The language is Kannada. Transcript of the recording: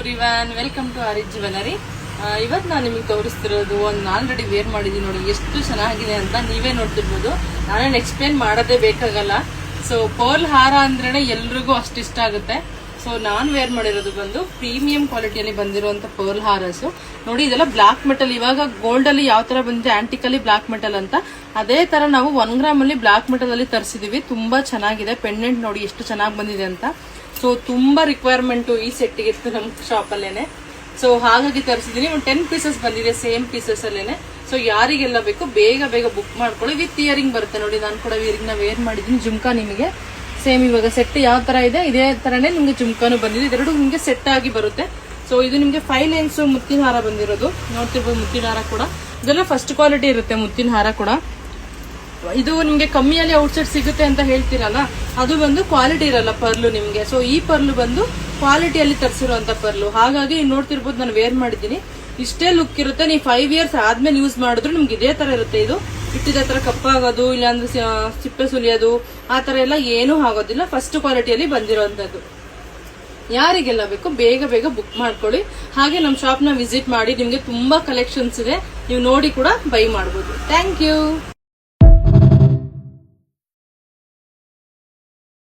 Everyone, welcome to Aarij jewellery. ಇವತ್ತು ನಾನು ನಿಮಗೆ ತೋರಿಸ್ತಿರೋದು ಒಂದು ಆಲ್ರೆಡಿ ವೇರ್ ಮಾಡಿದ್ದೀನಿ ನೋಡಿ, ಎಷ್ಟು ಚೆನ್ನಾಗಿದೆ ಅಂತ ನೀವೇ ನೋಡ್ತಿರ್ಬೋದು. ನಾನೇನು ಎಕ್ಸ್ಪ್ಲೇನ್ ಮಾಡೋದೇ ಬೇಕಾಗಲ್ಲ. ಸೊ ಪರ್ಲ್ ಹಾರ ಅಂದ್ರೇನೆ ಎಲ್ರಿಗೂ ಅಷ್ಟು ಇಷ್ಟ ಆಗುತ್ತೆ. ಸೊ ನಾನು ವೇರ್ ಮಾಡಿರೋದು ಬಂದು ಪ್ರೀಮಿಯಂ ಕ್ವಾಲಿಟಿಯಲ್ಲಿ ಬಂದಿರುವಂತ ಪರ್ಲ್ ಹಾರಸ್ ನೋಡಿ. ಇದೆಲ್ಲ ಬ್ಲಾಕ್ ಮೆಟಲ್. ಇವಾಗ ಗೋಲ್ಡ್ ಅಲ್ಲಿ ಯಾವ ತರ ಬಂದಿದೆ ಆಂಟಿಕ್ ಅಲ್ಲಿ ಬ್ಲಾಕ್ ಮೆಟಲ್ ಅಂತ, ಅದೇ ತರ ನಾವು 1 ಗ್ರಾಮ್ ಅಲ್ಲಿ ಬ್ಲಾಕ್ ಮೆಟಲ್ ಅಲ್ಲಿ ತರಿಸಿದೀವಿ. ತುಂಬಾ ಚೆನ್ನಾಗಿದೆ. ಪೆಂಡೆಂಟ್ ನೋಡಿ ಎಷ್ಟು ಚೆನ್ನಾಗಿ ಬಂದಿದೆ ಅಂತ. ಸೊ ತುಂಬಾ ರಿಕ್ವೈರ್ಮೆಂಟ್ ಈ ಸೆಟ್ ಇತ್ತು ನಮ್ಮ ಶಾಪ್ ಅಲ್ಲೇನೆ. ಸೊ ಹಾಗಾಗಿ ತರಿಸಿದೀನಿ. ಒಂದು 10 ಪೀಸಸ್ ಬಂದಿದೆ ಸೇಮ್ ಪೀಸಸ್ ಅಲ್ಲೇನೆ. ಸೊ ಯಾರಿಗೆಲ್ಲ ಬೇಕು ಬೇಗ ಬೇಗ ಬುಕ್ ಮಾಡ್ಕೊಳ್ಳಿ. ವಿತ್ ಇಯರಿಂಗ್ ಬರುತ್ತೆ ನೋಡಿ. ನಾನು ಕೂಡ ಇಯರಿಂಗ್ ನ ವೇರ್ ಮಾಡಿದೀನಿ. ಜುಮ್ಕಾ ನಿಮಗೆ ಸೇಮ್ ಇವಾಗ ಸೆಟ್ ಯಾವ ತರ ಇದೆ ಇದೇ ತರನೇ ನಿಮ್ಗೆ ಜುಮ್ಕಾನು ಬಂದಿದೆ. ಇದೆರಡು ನಿಮ್ಗೆ ಸೆಟ್ ಆಗಿ ಬರುತ್ತೆ. ಸೊ ಇದು ನಿಮ್ಗೆ 5 ಲೈನ್ಸ್ ಮುತ್ತಿನ ಹಾರ ಬಂದಿರೋದು ನೋಡ್ತಿರ್ಬೋದು. ಮುತ್ತಿನ ಹಾರ ಕೂಡ ಇದೆಲ್ಲ ಫಸ್ಟ್ ಕ್ವಾಲಿಟಿ ಇರುತ್ತೆ. ಮುತ್ತಿನ ಹಾರ ಕೂಡ ಇದು ನಿಮ್ಗೆ ಕಮ್ಮಿಯಲ್ಲಿ ಔಟ್ಸೈಡ್ ಸಿಗುತ್ತೆ ಅಂತ ಹೇಳ್ತೀರಲ್ಲ, ಅದು ಬಂದು ಕ್ವಾಲಿಟಿ ಇರಲ್ಲ ಪರ್ಲು ನಿಮ್ಗೆ. ಸೊ ಈ ಪರ್ಲು ಬಂದು ಕ್ವಾಲಿಟಿಯಲ್ಲಿ ತರಿಸಿರುವಂತ ಪರ್ಲು. ಹಾಗಾಗಿ ನೋಡ್ತಿರ್ಬೋದು ನಾನು ವೇರ್ ಮಾಡಿದ್ದೀನಿ. ಇಷ್ಟೇ ಲುಕ್ ಇರುತ್ತೆ. ನೀವು 5 ಇಯರ್ಸ್ ಆದ್ಮೇಲೆ ಯೂಸ್ ಮಾಡಿದ್ರು ನಿಮ್ಗೆ ಇದೇ ತರ ಇರುತ್ತೆ. ಇದು ಇಟ್ಟಿದ ತರ ಕಪ್ಪಾಗೋದು, ಇಲ್ಲಾಂದ್ರೆ ಸಿಪ್ಪೆ ಸುಲಿಯೋದು ಆ ತರ ಎಲ್ಲ ಏನೂ ಆಗೋದಿಲ್ಲ. ಫಸ್ಟ್ ಕ್ವಾಲಿಟಿಯಲ್ಲಿ ಬಂದಿರೋಂಥದ್ದು. ಯಾರಿಗೆಲ್ಲ ಬೇಕು ಬೇಗ ಬೇಗ ಬುಕ್ ಮಾಡ್ಕೊಳ್ಳಿ. ಹಾಗೆ ನಮ್ಮ ಶಾಪ್ ನ ವಿಸಿಟ್ ಮಾಡಿ. ನಿಮ್ಗೆ ತುಂಬಾ ಕಲೆಕ್ಷನ್ಸ್ ಇದೆ, ನೀವು ನೋಡಿ ಕೂಡ ಬೈ ಮಾಡಬಹುದು. Thank you.